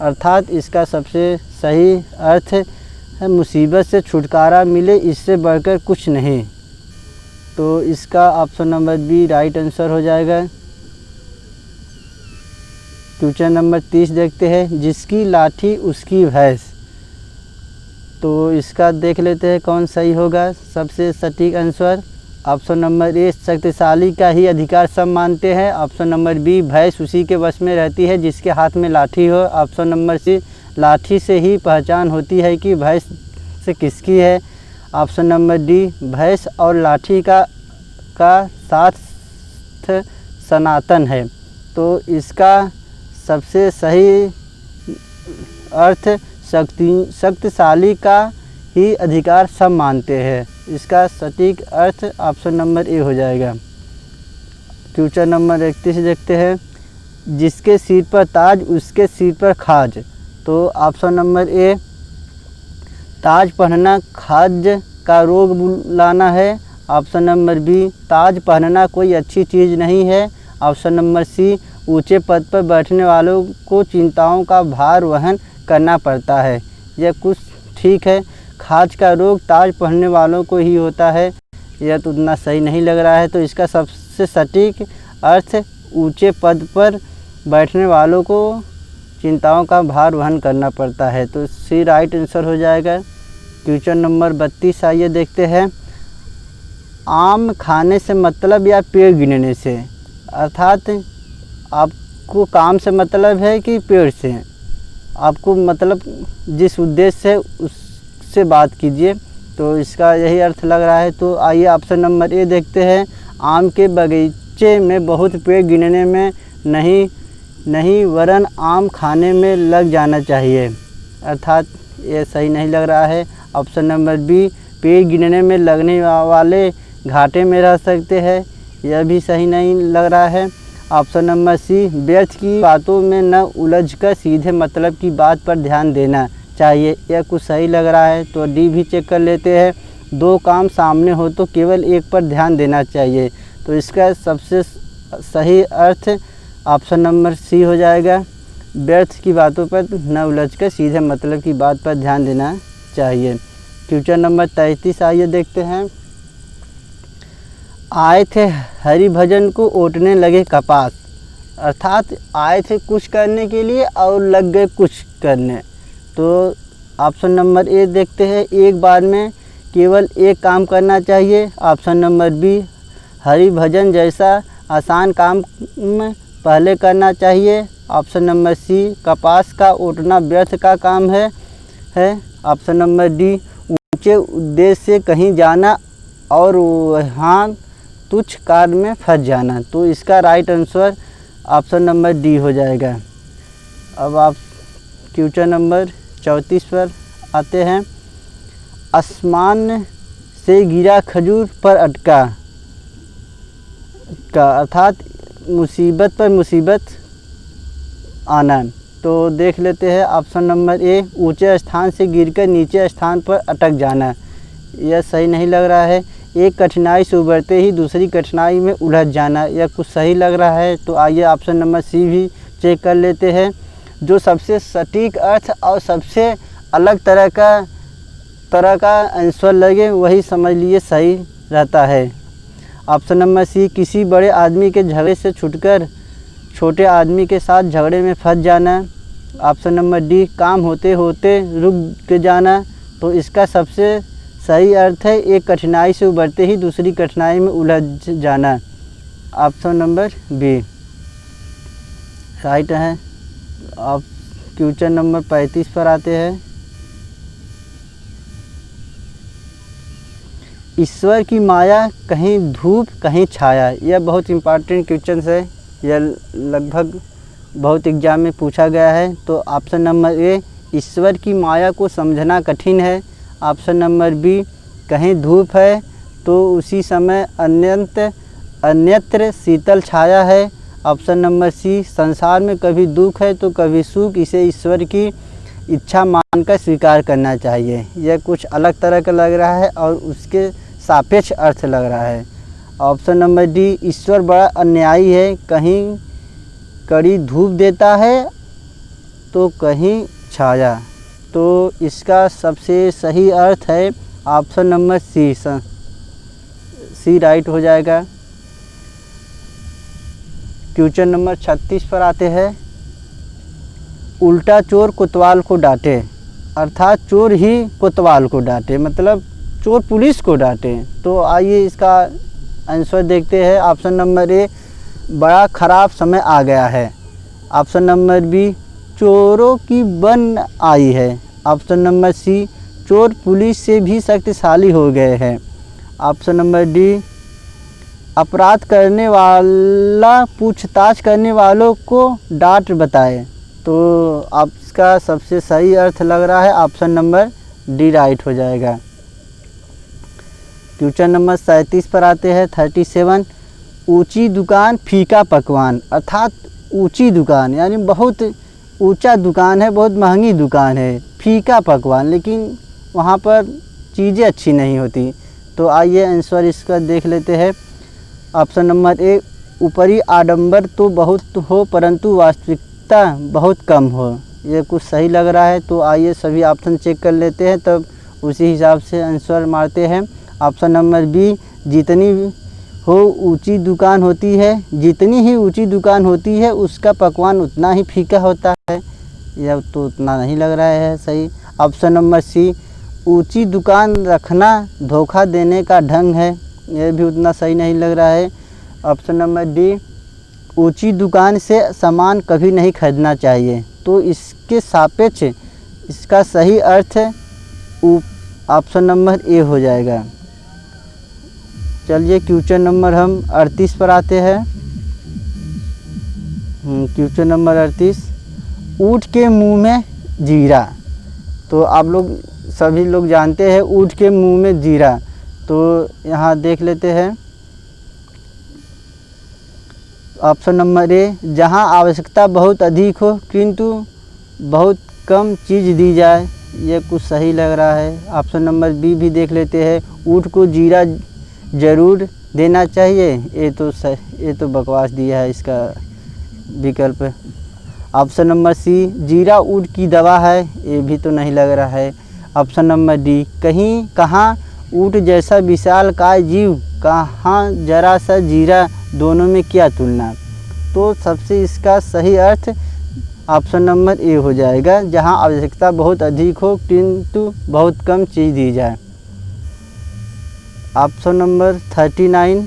अर्थात इसका सबसे सही अर्थ है मुसीबत से छुटकारा मिले इससे बढ़कर कुछ नहीं। तो इसका option number B right answer हो जाएगा। क्वेश्चन नंबर 30 देखते हैं, जिसकी लाठी उसकी भैंस। तो इसका देख लेते हैं कौन सही होगा। सबसे सटीक आंसर ऑप्शन नंबर ए, शक्तिशाली का ही अधिकार सब मानते हैं। ऑप्शन नंबर बी, भैंस उसी के वश में रहती है जिसके हाथ में लाठी हो। ऑप्शन नंबर सी, लाठी से ही पहचान होती है कि भैंस से किसकी है। ऑप्शन नंबर डी, भैंस और लाठी का साथ सनातन है। तो इसका सबसे सही अर्थ शक्तिशाली का ही अधिकार सब मानते हैं। इसका सटीक अर्थ ऑप्शन नंबर ए हो जाएगा। क्वेश्चन नंबर 31 देखते हैं, जिसके सिर पर ताज उसके सिर पर खाज। तो ऑप्शन नंबर ए, ताज पहनना खाज का रोग बुलाना है। ऑप्शन नंबर बी, ताज पहनना कोई अच्छी चीज़ नहीं है। ऑप्शन नंबर सी, ऊंचे पद पर बैठने वालों को चिंताओं का भार वहन करना पड़ता है। यह कुछ ठीक है, खाज का रोग ताज पहनने वालों को ही होता है। यह तो उतना सही नहीं लग रहा है। तो इसका सबसे सटीक अर्थ ऊंचे पद पर बैठने वालों को चिंताओं का भार वहन करना पड़ता है। तो सी राइट आंसर हो जाएगा। क्वेश्चन नंबर 32 आइए देखते हैं। आम खाने से मतलब या पेड़ गिनने से, अर्थात आपको काम से मतलब है कि पेड़ से, आपको मतलब जिस उद्देश्य से उससे बात कीजिए। तो इसका यही अर्थ लग रहा है। तो आइए ऑप्शन नंबर ए देखते हैं। आम के बगीचे में बहुत पेड़ गिनने में नहीं वरन आम खाने में लग जाना चाहिए, अर्थात ये सही नहीं लग रहा है। ऑप्शन नंबर बी, पेड़ गिनने में लगने वाले घाटे में रह सकते हैं, यह भी सही नहीं लग रहा है। ऑप्शन नंबर सी, व्यर्थ की बातों में न उलझकर सीधे मतलब की बात पर ध्यान देना चाहिए, यह कुछ सही लग रहा है। तो डी भी चेक कर लेते हैं। दो काम सामने हो तो केवल एक पर ध्यान देना चाहिए। तो इसका सबसे सही अर्थ ऑप्शन नंबर सी हो जाएगा। व्यर्थ की बातों पर न उलझकर सीधे मतलब की बात पर ध्यान देना चाहिए। क्वेश्चन नंबर 33 आइए देखते हैं। आए थे हरिभजन को ओटने लगे कपास, अर्थात आए थे कुछ करने के लिए और लग गए कुछ करने। तो ऑप्शन नंबर ए देखते हैं। एक बार में केवल एक काम करना चाहिए। ऑप्शन नंबर बी, हरिभजन जैसा आसान काम पहले करना चाहिए। ऑप्शन नंबर सी, कपास का ओटना व्यर्थ का काम है। ऑप्शन नंबर डी, ऊंचे उद्देश्य से कहीं जाना और वहाँ तुच्छ कार्य में फंस जाना। तो इसका right answer option number D हो जाएगा। अब आप क्वेश्चन नंबर 34 पर आते हैं। आसमान से गिरा खजूर पर अटका का, अर्थात मुसीबत पर मुसीबत आना। तो देख लेते हैं। ऑप्शन नंबर ए, ऊंचे स्थान से गिरकर नीचे स्थान पर अटक जाना, यह सही नहीं लग रहा है। एक कठिनाई से उबरते ही दूसरी कठिनाई में उलझ जाना, यह कुछ सही लग रहा है। तो आइए ऑप्शन नंबर सी भी चेक कर लेते हैं। जो सबसे सटीक अर्थ और सबसे अलग तरह का आंसर लगे वही समझ लिए सही रहता है। ऑप्शन नंबर सी, किसी बड़े आदमी के झगड़े से छूटकर छोटे आदमी के साथ झगड़े में फंस जाना। ऑप्शन नंबर डी, काम होते होते रुक के जाना। तो इसका सबसे सही अर्थ है एक कठिनाई से उबरते ही दूसरी कठिनाई में उलझ जाना। ऑप्शन नंबर बी राइट है। अब क्वेश्चन नंबर 35 पर आते हैं। ईश्वर की माया कहीं धूप कहीं छाया, यह बहुत इम्पॉर्टेंट क्वेश्चन है। यह लगभग बहुत एग्जाम में पूछा गया है। तो ऑप्शन नंबर ए, ईश्वर की माया को समझना कठिन है। ऑप्शन नंबर बी, कहीं धूप है तो उसी समय अन्यत्र शीतल छाया है। ऑप्शन नंबर सी, संसार में कभी दुख है तो कभी सुख, इसे ईश्वर की इच्छा मानकर स्वीकार करना चाहिए। यह कुछ अलग तरह का लग रहा है और उसके सापेक्ष अर्थ लग रहा है। ऑप्शन नंबर डी, ईश्वर बड़ा अन्यायी है, कहीं कड़ी धूप देता है तो कहीं छाया। तो इसका सबसे सही अर्थ है ऑप्शन नंबर सी राइट हो जाएगा। क्वेश्चन नंबर 36 पर आते हैं। उल्टा चोर कोतवाल को डांटे, अर्थात चोर ही कोतवाल को डांटे, मतलब चोर पुलिस को डांटे। तो आइए इसका आंसर देखते हैं। ऑप्शन नंबर ए, बड़ा खराब समय आ गया है। ऑप्शन नंबर बी, चोरों की बन आई है। ऑप्शन नंबर सी, चोर पुलिस से भी शक्तिशाली हो गए हैं। ऑप्शन नंबर डी, अपराध करने वाला पूछताछ करने वालों को डांट बताए। तो आपका सबसे सही अर्थ लग रहा है ऑप्शन नंबर डी राइट हो जाएगा। क्वेश्चन नंबर 37 पर आते हैं। 37, ऊंची दुकान फीका पकवान, अर्थात ऊंची दुकान यानी बहुत ऊंचा दुकान है, बहुत महंगी दुकान है, फीका पकवान, लेकिन वहाँ पर चीज़ें अच्छी नहीं होती। तो आइए आंसर इसका देख लेते हैं। ऑप्शन नंबर ए, ऊपरी आडंबर तो बहुत हो परंतु वास्तविकता बहुत कम हो, ये कुछ सही लग रहा है। तो आइए सभी ऑप्शन चेक कर लेते हैं, तब उसी हिसाब से आंसर मारते हैं। ऑप्शन नंबर बी, जितनी हो ऊंची दुकान होती है, जितनी ही ऊंची दुकान होती है उसका पकवान उतना ही फीका होता है। यह तो उतना नहीं लग रहा है सही। ऑप्शन नंबर सी, ऊंची दुकान रखना धोखा देने का ढंग है। यह भी उतना सही नहीं लग रहा है। ऑप्शन नंबर डी, ऊंची दुकान से सामान कभी नहीं खरीदना चाहिए। तो इसके सापेक्ष इसका सही अर्थ ऑप्शन नंबर ए हो जाएगा। चलिए क्वेश्चन नंबर हम 38 पर आते हैं। क्वेश्चन नंबर 38, ऊँट के मुंह में जीरा। तो आप लोग सभी लोग जानते हैं ऊँट के मुंह में जीरा। तो यहाँ देख लेते हैं। ऑप्शन नंबर ए, जहाँ आवश्यकता बहुत अधिक हो किंतु बहुत कम चीज़ दी जाए। ये कुछ सही लग रहा है। ऑप्शन नंबर बी भी देख लेते हैं, ऊँट को जीरा ज़रूर देना चाहिए। ये तो बकवास दिया है इसका विकल्प। ऑप्शन नंबर सी, जीरा ऊँट की दवा है। ये भी तो नहीं लग रहा है। ऑप्शन नंबर डी, कहाँ ऊँट जैसा विशालकाय जीव, कहाँ जरा सा जीरा, दोनों में क्या तुलना। तो सबसे इसका सही अर्थ ऑप्शन नंबर ए हो जाएगा, जहाँ आवश्यकता बहुत अधिक हो किंतु बहुत कम चीज़ दी जाए। ऑप्शन नंबर 39,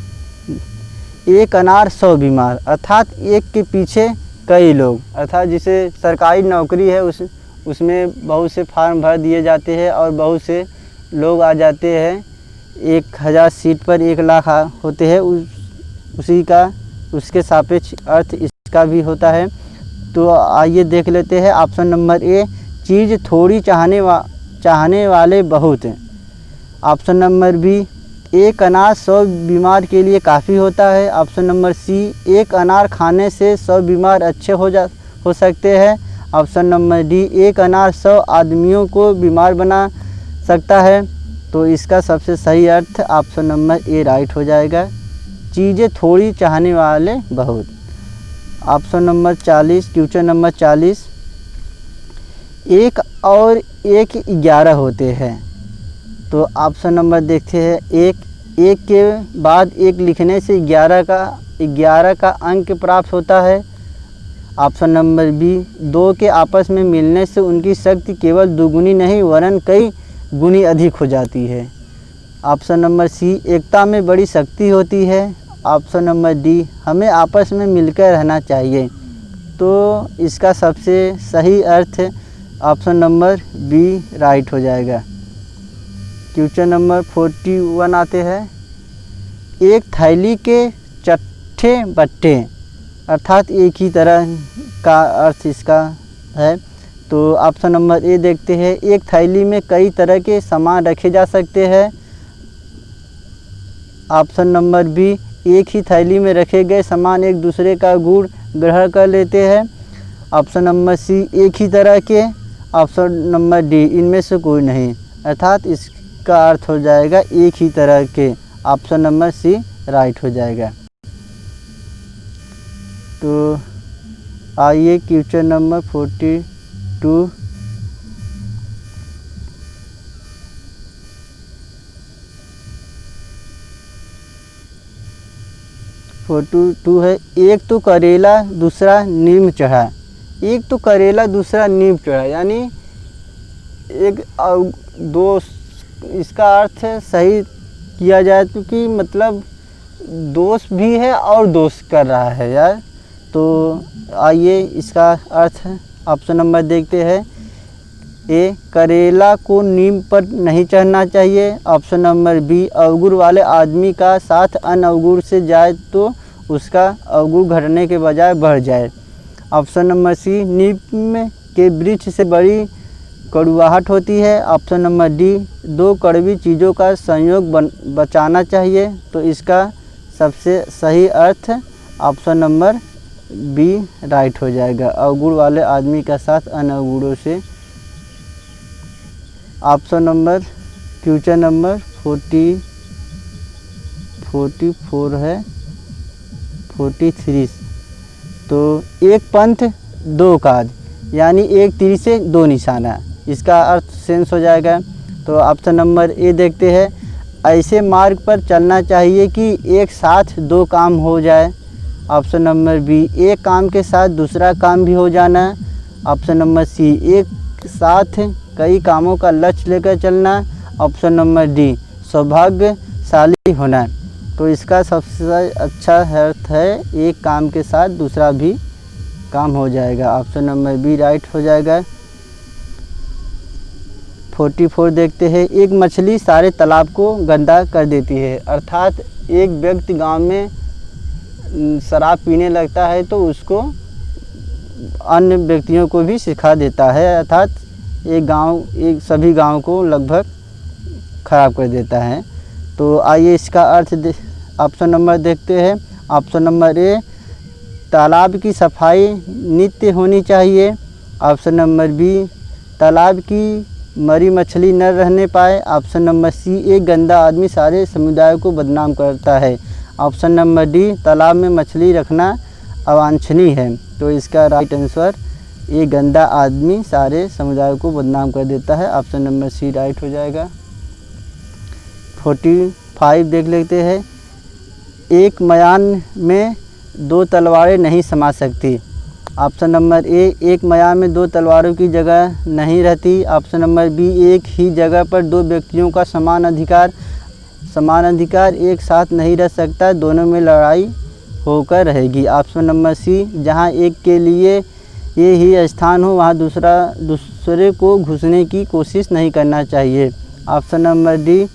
एक अनार 100 बीमार। अर्थात एक के पीछे कई लोग, अर्थात जिसे सरकारी नौकरी है उसमें बहुत से फार्म भर दिए जाते हैं और बहुत से लोग आ जाते हैं। 1000 सीट पर 1 लाख होते हैं। उसके सापेक्ष अर्थ इसका भी होता है। तो आइए देख लेते हैं। ऑप्शन नंबर ए, चीज़ थोड़ी चाहने वाले बहुत। ऑप्शन नंबर बी, एक अनार 100 बीमार के लिए काफ़ी होता है। ऑप्शन नंबर सी, एक अनार खाने से 100 बीमार अच्छे हो सकते हैं। ऑप्शन नंबर डी, एक अनार 100 आदमियों को बीमार बना सकता है। तो इसका सबसे सही अर्थ ऑप्शन नंबर ए राइट हो जाएगा, चीज़ें थोड़ी चाहने वाले बहुत। ऑप्शन नंबर 40, क्वेश्चन नंबर 40, 1 और 1 11 होते हैं। तो ऑप्शन नंबर देखते हैं। एक के बाद 1 लिखने से 11 का अंक प्राप्त होता है। ऑप्शन नंबर बी, 2 के आपस में मिलने से उनकी शक्ति केवल दुगुनी नहीं वरन कई गुनी अधिक हो जाती है। ऑप्शन नंबर सी, एकता में बड़ी शक्ति होती है। ऑप्शन नंबर डी, हमें आपस में मिलकर रहना चाहिए। तो इसका सबसे सही अर्थ ऑप्शन नंबर बी राइट हो जाएगा। क्वेश्चन नंबर 41 आते हैं। एक थैली के चट्टे बट्टे, अर्थात एक ही तरह का अर्थ इसका है। तो ऑप्शन नंबर ए देखते हैं। एक थैली में कई तरह के सामान रखे जा सकते हैं। ऑप्शन नंबर बी, एक ही थैली में रखे गए सामान एक दूसरे का गुण ग्रहण कर लेते हैं। ऑप्शन नंबर सी, एक ही तरह के। ऑप्शन नंबर डी, इनमें से कोई नहीं, अर्थात इसका अर्थ हो जाएगा एक ही तरह के। ऑप्शन नंबर सी राइट हो जाएगा। तो आइए क्वेश्चन नंबर 42 है। एक तो करेला दूसरा नीम चढ़ा। एक तो करेला दूसरा नीम चढ़ा, यानी एक दो, इसका अर्थ सही किया जाए तो कि मतलब दोष भी है और दोष कर रहा है यार। तो आइए इसका अर्थ ऑप्शन नंबर देखते हैं। ए, करेला को नीम पर नहीं चढ़ना चाहिए। ऑप्शन नंबर बी, अवगुण वाले आदमी का साथ अन्य अवगुण से जाए तो उसका अवगुण घटने के बजाय बढ़ जाए। ऑप्शन नंबर सी, नीम के वृक्ष से बड़ी कड़ुवाहट होती है। ऑप्शन नंबर डी, 2 कड़वी चीज़ों का संयोग बचाना चाहिए। तो इसका सबसे सही अर्थ ऑप्शन नंबर बी राइट हो जाएगा, अवगुण वाले आदमी का साथ अन्य अवगुणों से। ऑप्शन नंबर क्वेश्चन नंबर 44 है 43। तो एक पंथ 2 काज, यानी एक तीर से 2 निशाना, इसका अर्थ सेंस हो जाएगा। तो ऑप्शन नंबर ए देखते हैं। ऐसे मार्ग पर चलना चाहिए कि एक साथ दो काम हो जाए। ऑप्शन नंबर बी, एक काम के साथ दूसरा काम भी हो जाना। ऑप्शन नंबर सी, एक साथ कई कामों का लक्ष्य लेकर चलना। ऑप्शन नंबर डी, सौभाग्यशाली होना। तो इसका सबसे अच्छा अर्थ है एक काम के साथ दूसरा भी काम हो जाएगा। ऑप्शन नंबर बी राइट हो जाएगा। 44 देखते हैं। एक मछली सारे तालाब को गंदा कर देती है। अर्थात एक व्यक्ति गांव में शराब पीने लगता है तो उसको अन्य व्यक्तियों को भी सिखा देता है। अर्थात एक सभी गांव को लगभग ख़राब कर देता है। तो आइए इसका अर्थ ऑप्शन नंबर देखते हैं। ऑप्शन नंबर ए, तालाब की सफाई नित्य होनी चाहिए। ऑप्शन नंबर बी, तालाब की मरी मछली न रहने पाए। ऑप्शन नंबर सी, एक गंदा आदमी सारे समुदाय को बदनाम करता है। ऑप्शन नंबर डी, तालाब में मछली रखना अवांछनीय है। तो इसका राइट आंसर, एक गंदा आदमी सारे समुदाय को बदनाम कर देता है। ऑप्शन नंबर सी राइट हो जाएगा। 45 देख लेते हैं। एक मयान में दो तलवारें नहीं समा सकती। ऑप्शन नंबर ए, एक मयान में दो तलवारों की जगह नहीं रहती। ऑप्शन नंबर बी, एक ही जगह पर दो व्यक्तियों का समान अधिकार एक साथ नहीं रह सकता, दोनों में लड़ाई होकर रहेगी। ऑप्शन नंबर सी, जहां एक के लिए ये ही स्थान हो वहां दूसरे को घुसने की कोशिश नहीं करना चाहिए। ऑप्शन नंबर डी,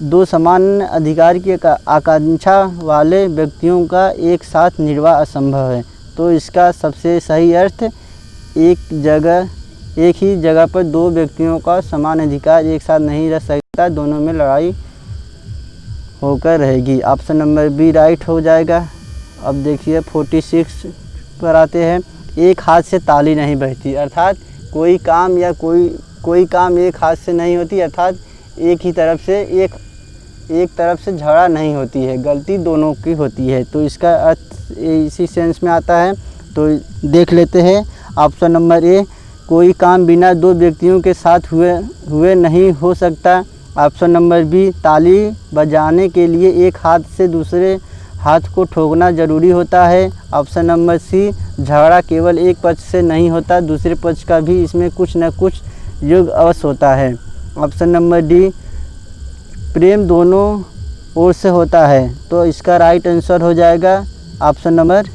दो समान अधिकार की आकांक्षा वाले व्यक्तियों का एक साथ निर्वाह असंभव है। तो इसका सबसे सही अर्थ, एक ही जगह पर दो व्यक्तियों का समान अधिकार एक साथ नहीं रह सकता, दोनों में लड़ाई होकर रहेगी। ऑप्शन नंबर बी राइट हो जाएगा। अब देखिए 46 पर आते हैं। एक हाथ से ताली नहीं बजती। अर्थात कोई काम एक हाथ से नहीं होती। अर्थात एक तरफ से झगड़ा नहीं होती है, गलती दोनों की होती है। तो इसका अर्थ इसी सेंस में आता है। तो देख लेते हैं। ऑप्शन नंबर ए, कोई काम बिना दो व्यक्तियों के साथ हुए नहीं हो सकता। ऑप्शन नंबर बी, ताली बजाने के लिए एक हाथ से दूसरे हाथ को ठोकना ज़रूरी होता है। ऑप्शन नंबर सी, झगड़ा केवल एक पक्ष से नहीं होता, दूसरे पक्ष का भी इसमें कुछ न कुछ योग अवश्य होता है। ऑप्शन नंबर डी, प्रेम दोनों ओर से होता है। तो इसका राइट आंसर हो जाएगा ऑप्शन नंबर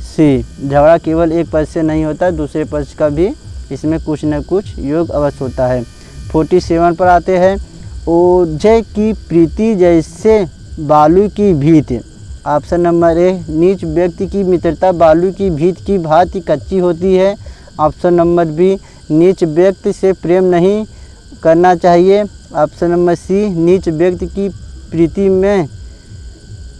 सी, झगड़ा केवल एक पक्ष से नहीं होता, दूसरे पक्ष का भी इसमें कुछ न कुछ योग अवश्य होता है। 47 पर आते हैं। ओझे की प्रीति जैसे बालू की भीत। ऑप्शन नंबर ए, नीच व्यक्ति की मित्रता बालू की भीत की भांति कच्ची होती है। ऑप्शन नंबर बी, नीच व्यक्ति से प्रेम नहीं करना चाहिए। ऑप्शन नंबर सी, नीच व्यक्ति की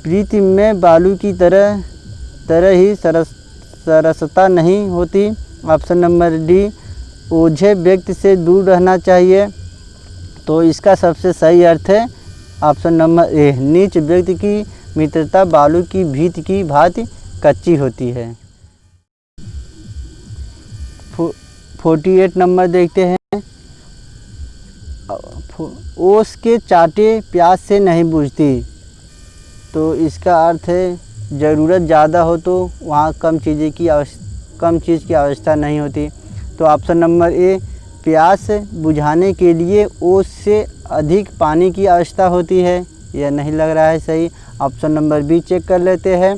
प्रीति में बालू की तरह ही सरसता नहीं होती। ऑप्शन नंबर डी, ओझे व्यक्ति से दूर रहना चाहिए। तो इसका सबसे सही अर्थ है ऑप्शन नंबर ए, नीच व्यक्ति की मित्रता बालू की भीत की भांति कच्ची होती है। 48 नंबर देखते हैं। ओस के चाटे प्यास से नहीं बुझती। तो इसका अर्थ है, ज़रूरत ज़्यादा हो तो वहाँ कम चीज़ की आवश्यकता नहीं होती। तो ऑप्शन नंबर ए, प्यास बुझाने के लिए ओस से अधिक पानी की आवश्यकता होती है। यह नहीं लग रहा है सही। ऑप्शन नंबर बी चेक कर लेते हैं।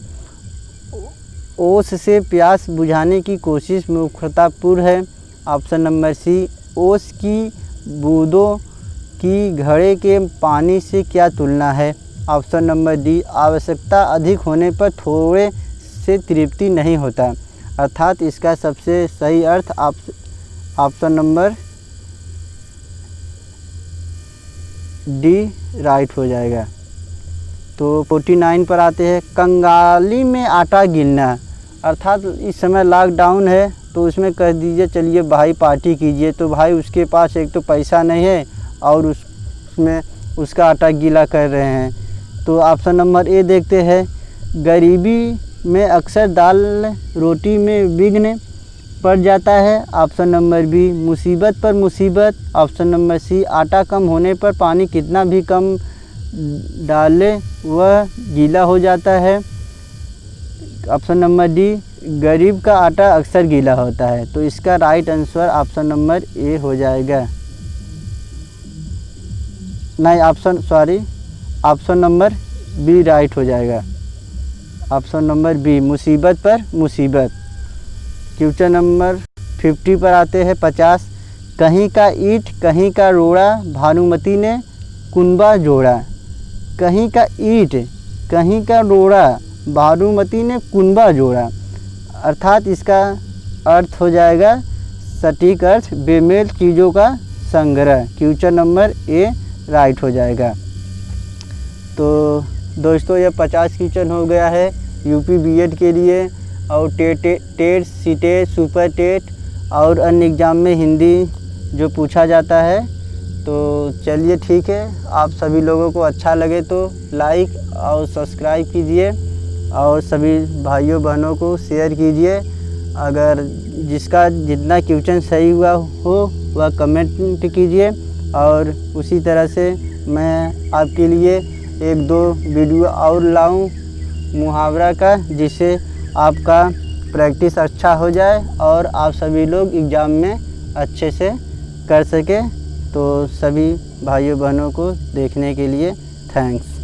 ओस से प्यास बुझाने की कोशिश मूर्खतापूर्ण है। ऑप्शन नंबर सी, ओस की बूंदों की घड़े के पानी से क्या तुलना है। ऑप्शन नंबर डी, आवश्यकता अधिक होने पर थोड़े से तृप्ति नहीं होता। अर्थात इसका सबसे सही अर्थ ऑप्शन नंबर डी राइट हो जाएगा। तो 49 पर आते हैं। कंगाली में आटा गिनना। अर्थात इस समय लॉकडाउन है तो उसमें कह दीजिए चलिए भाई पार्टी कीजिए, तो भाई उसके पास एक तो पैसा नहीं है और उसमें उसका आटा गीला कर रहे हैं। तो ऑप्शन नंबर ए देखते हैं। गरीबी में अक्सर दाल रोटी में विघ्न पड़ जाता है। ऑप्शन नंबर बी, मुसीबत पर मुसीबत। ऑप्शन नंबर सी, आटा कम होने पर पानी कितना भी कम डालें वह गीला हो जाता है। ऑप्शन नंबर डी, गरीब का आटा अक्सर गीला होता है। तो इसका right answer option number A हो जाएगा। नहीं, ऑप्शन नंबर बी राइट हो जाएगा। ऑप्शन नंबर बी, मुसीबत पर मुसीबत। क्वेश्चन नंबर 50 पर आते हैं 50। कहीं का ईंट कहीं का रोड़ा, भानुमति ने कुनबा जोड़ा। कहीं का ईंट कहीं का रोड़ा, भानुमति ने कुनबा जोड़ा। अर्थात इसका अर्थ हो जाएगा सटीक अर्थ, बेमेल चीज़ों का संग्रह। क्वेश्चन नंबर ए राइट हो जाएगा। तो दोस्तों ये 50 क्वेश्चन हो गया है यूपी बीएड के लिए, और टेट, सीटेट, सुपर टेट और अन्य एग्ज़ाम में हिंदी जो पूछा जाता है। तो चलिए ठीक है, आप सभी लोगों को अच्छा लगे तो लाइक और सब्सक्राइब कीजिए और सभी भाइयों बहनों को शेयर कीजिए। अगर जिसका जितना क्वेश्चन सही हुआ हो वह कमेंट कीजिए, और उसी तरह से मैं आपके लिए 1-2 वीडियो और लाऊं मुहावरा का, जिससे आपका प्रैक्टिस अच्छा हो जाए और आप सभी लोग एग्ज़ाम में अच्छे से कर सकें। तो सभी भाइयों बहनों को देखने के लिए थैंक्स।